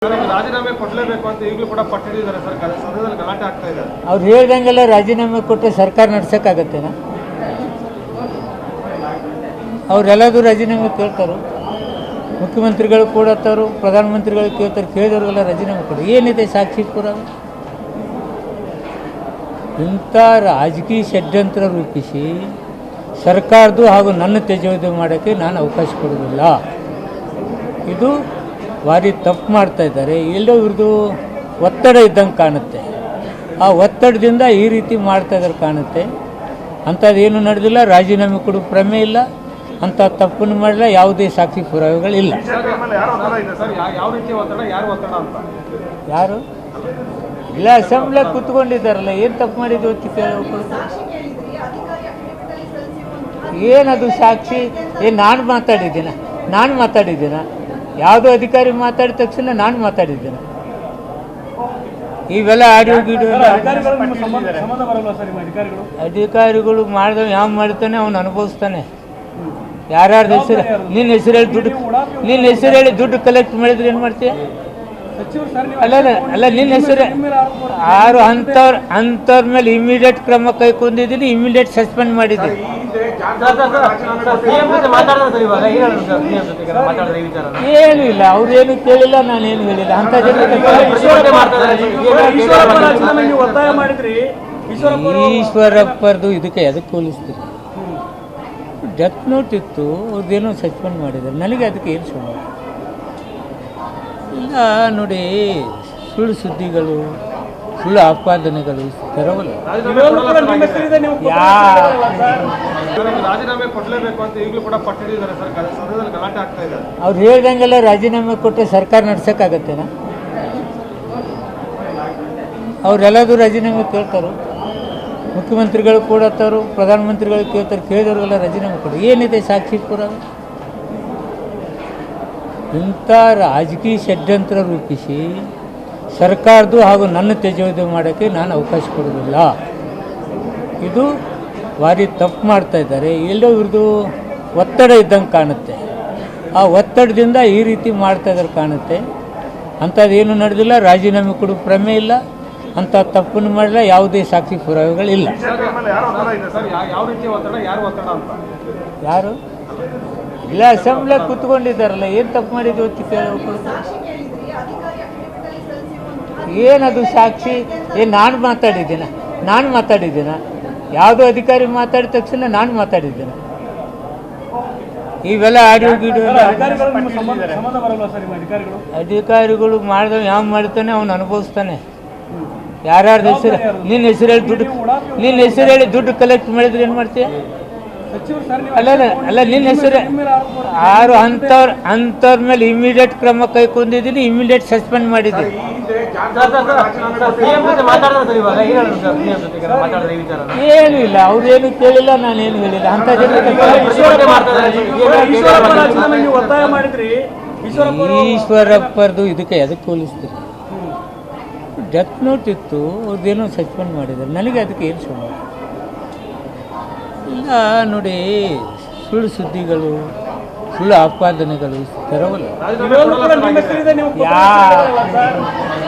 ರಾಜೀನಾಮೆ ಕೊಡಲೇಬೇಕು ಅಂತ ಈಗಲೂ ಕೂಡ ಪಟ್ಟಿದ್ದಾರೆ ಸರ್ಕಾರ ಸದನದಲ್ಲಿ ಗಲಾಟೆ ಆಗ್ತಾ ಇದೆ. ಅವ್ರು ಹೇಳ್ದಂಗೆಲ್ಲ ರಾಜೀನಾಮೆ ಕೊಟ್ಟರೆ ಸರ್ಕಾರ ನಡೆಸೋಕ್ಕಾಗತ್ತೇನಾ? ಅವರೆಲ್ಲದೂ ರಾಜೀನಾಮೆ ಕೇಳ್ತಾರೋ, ಮುಖ್ಯಮಂತ್ರಿಗಳು ಕೊಡತ್ತಾರು, ಪ್ರಧಾನಮಂತ್ರಿಗಳು ಕೇಳ್ತಾರೆ, ಕೇಳಿದವ್ರಿಗೆಲ್ಲ ರಾಜೀನಾಮೆ ಕೊಡಿ. ಏನಿದೆ ಸಾಕ್ಷಿ ಪುರಾವೆ? ಇಂಥ ರಾಜಕೀಯ ಷಡ್ಯಂತ್ರ ರೂಪಿಸಿ ಸರ್ಕಾರದ್ದು ಹಾಗೂ ನನ್ನ ತೇಜೋವಧೆ ಮಾಡೋಕ್ಕೆ ನಾನು ಅವಕಾಶ ಕೊಡೋದಿಲ್ಲ. ಇದು ಭಾರಿ ತಪ್ಪು ಮಾಡ್ತಾ ಇದ್ದಾರೆ. ಎಲ್ಲೋ ಇವ್ರದ್ದು ಒತ್ತಡ ಇದ್ದಂಗೆ ಕಾಣುತ್ತೆ. ಆ ಒತ್ತಡದಿಂದ ಈ ರೀತಿ ಮಾಡ್ತಾ ಇದ್ದಾರೆ ಕಾಣುತ್ತೆ. ಅಂಥದ್ದೇನು ನಡೆದಿಲ್ಲ, ರಾಜೀನಾಮೆ ಕೊಡೋ ಪ್ರಮೇಯ ಇಲ್ಲ, ಅಂಥ ತಪ್ಪನ್ನು ಮಾಡಿಲ್ಲ, ಯಾವುದೇ ಸಾಕ್ಷಿ ಪುರಾವೆಗಳಿಲ್ಲ. ಯಾರು ಇಲ್ಲ, ಅಸೆಂಬ್ಲಿಯಾಗ ಕೂತ್ಕೊಂಡಿದ್ದಾರಲ್ಲ, ಏನು ತಪ್ಪು ಮಾಡಿದ್ದು ಅಂತ ಕೇಳಬೇಕು. ಏನದು ಸಾಕ್ಷಿ? ನಾನು ಮಾತಾಡಿದ್ದೀನ? ಯಾವುದೋ ಅಧಿಕಾರಿ ಮಾತಾಡಿದ ತಕ್ಷಣ ನಾನು ಮಾತಾಡಿದ್ದೇನೆ? ಇವೆಲ್ಲ ಆಡಿಯೋ ಗಿಡಿಯೋ ಅಧಿಕಾರಿಗಳು ಮಾಡಿದವ ಯಾವ ಮಾಡ್ತಾನೆ ಅವನು ಅನುಭವಿಸ್ತಾನೆ. ಯಾರ್ಯಾರ್ದು ಹೆಸರು ನಿನ್ನ ಹೆಸರು ಹೇಳಿ ದುಡ್ಡು ಕಲೆಕ್ಟ್ ಮಾಡಿದ್ರೆ ಏನು ಮಾಡ್ತೀಯ? ಅಲ್ಲ ನಿನ್ನ ಹೆಸರು ಯಾರು ಅಂಥವ್ರ ಮೇಲೆ ಇಮಿಡಿಯೇಟ್ ಕ್ರಮ ಕೈಗೊಂಡಿದ್ದೀನಿ, ಇಮಿಡಿಯೇಟ್ ಸಸ್ಪೆಂಡ್ ಮಾಡಿದ್ದೀನಿ. ಏನು ಇಲ್ಲ, ಅವ್ರೇನು ಕೇಳಿಲ್ಲ, ನಾನೇನು ಹೇಳಿಲ್ಲ. ಅಂಥ ಈಶ್ವರಪ್ಪರದು ಇದಕ್ಕೆ ಎದಕ್ಕೆ ಹೋಲಿಸ್ತೀರಿ? ಡೆತ್ ನೋಟ್ ಇತ್ತು, ಅವ್ರದ್ದೇನೋ ಸಸ್ಪೆಂಡ್ ಮಾಡಿದ್ದಾರೆ, ನನಗೆ ಅದಕ್ಕೆ ಏನು ಸುಮ್ಮನೆ ಇಲ್ಲ. ನೋಡಿ, ಸುಳ್ಳು ಸುದ್ದಿಗಳು, ಸುಳ್ಳು ಆಪಾದನೆಗಳು ತೆರವಲ್ಲ. ರಾಜೀನಾಮೆ ಕೊಡಲೇಬೇಕು ಅಂತ ಈಗಲೂ ಕೂಡ ಪಟ್ಟಿದ್ದಾರೆ ಸರ್ಕಾರ ಸದನದಲ್ಲಿ ಗಲಾಟೆ ಆಗ್ತಾ ಇದೆ. ಅವ್ರು ಹೇಳ್ದಂಗೆಲ್ಲ ರಾಜೀನಾಮೆ ಕೊಟ್ಟರೆ ಸರ್ಕಾರ ನಡೆಸೋಕ್ಕಾಗತ್ತೇನಾ? ಅವರೆಲ್ಲದೂ ರಾಜೀನಾಮೆ ಕೇಳ್ತಾರೋ, ಮುಖ್ಯಮಂತ್ರಿಗಳು ಕೊಡತ್ತಾರು, ಪ್ರಧಾನಮಂತ್ರಿಗಳು ಕೇಳ್ತಾರೆ, ಕೇಳಿದವ್ರಿಗೆಲ್ಲ ರಾಜೀನಾಮೆ ಕೊಡಿ. ಏನಿದೆ ಸಾಕ್ಷಿ ಪುರಾವೆ? ಇಂಥ ರಾಜಕೀಯ ಷಡ್ಯಂತ್ರ ರೂಪಿಸಿ ಸರ್ಕಾರದ್ದು ಹಾಗೂ ನನ್ನ ತೇಜೋವಧೆ ಮಾಡೋಕ್ಕೆ ನಾನು ಅವಕಾಶ ಕೊಡೋದಿಲ್ಲ. ಇದು ಭಾರಿ ತಪ್ಪು ಮಾಡ್ತಾ ಇದ್ದಾರೆ. ಎಲ್ಲೋ ಇವ್ರದ್ದು ಒತ್ತಡ ಇದ್ದಂಗೆ ಕಾಣುತ್ತೆ. ಆ ಒತ್ತಡದಿಂದ ಈ ರೀತಿ ಮಾಡ್ತಾ ಇದ್ದಾರೆ ಕಾಣುತ್ತೆ. ಅಂಥದ್ದೇನು ನಡೆದಿಲ್ಲ, ರಾಜೀನಾಮೆ ಕೊಡೋ ಪ್ರಮೇಯ ಇಲ್ಲ, ಅಂಥ ತಪ್ಪನ್ನು ಮಾಡಿಲ್ಲ, ಯಾವುದೇ ಸಾಕ್ಷಿ ಪುರಾವೆಗಳಿಲ್ಲ. ಯಾರು ಇಲ್ಲ, ಅಸೆಂಬ್ಲಿಯಾಗ ಕೂತ್ಕೊಂಡಿದ್ದಾರಲ್ಲ, ಏನು ತಪ್ಪು ಮಾಡಿದ್ದು ಅಂತ ಕೇಳಬೇಕು. ಏನದು ಸಾಕ್ಷಿ? ನಾನು ಮಾತಾಡಿದ್ದೀನ? ಯಾವುದೋ ಅಧಿಕಾರಿ ಮಾತಾಡಿದ ತಕ್ಷಣ ನಾನು ಮಾತಾಡಿದ್ದೇನೆ? ಇವೆಲ್ಲ ಆಡಿಯೋ ಗಿಡಿಯೋ ಅಧಿಕಾರಿಗಳು ಮಾಡಿದವ ಯಾವ ಮಾಡ್ತಾನೆ ಅವನು ಅನುಭವಿಸ್ತಾನೆ. ಯಾರ್ಯಾರ್ದು ಹೆಸರು ನಿನ್ನ ಹೆಸರು ಹೇಳಿ ದುಡ್ಡು ಕಲೆಕ್ಟ್ ಮಾಡಿದ್ರೆ ಏನು ಮಾಡ್ತೀಯ? ಅಲ್ಲ ನಿನ್ನ ಹೆಸರು ಯಾರು ಅಂಥವ್ರ ಮೇಲೆ ಇಮಿಡಿಯೇಟ್ ಕ್ರಮ ಕೈಗೊಂಡಿದ್ದೀನಿ, ಇಮಿಡಿಯೇಟ್ ಸಸ್ಪೆಂಡ್ ಮಾಡಿದ್ದೀನಿ. ಏನು ಇಲ್ಲ, ಅವ್ರೇನು ಕೇಳಿಲ್ಲ, ನಾನೇನು ಹೇಳಿಲ್ಲ. ಅಂಥ ಈಶ್ವರಪ್ಪರದು ಇದಕ್ಕೆ ಎದಕ್ಕೆ ಹೋಲಿಸ್ತೀರಿ? ಡೆತ್ ನೋಟ್ ಇತ್ತು, ಅವ್ರದ್ದೇನೋ ಸಸ್ಪೆಂಡ್ ಮಾಡಿದ್ದಾರೆ, ನನಗೆ ಅದಕ್ಕೆ ಏನು ಸುಮ್ಮನೆ ಇಲ್ಲ. ನೋಡಿ, ಸುಳ್ಳು ಸುದ್ದಿಗಳು, ಸುಳ್ಳು ಆಪಾದನೆಗಳು ತೆರವಲ್ಲ.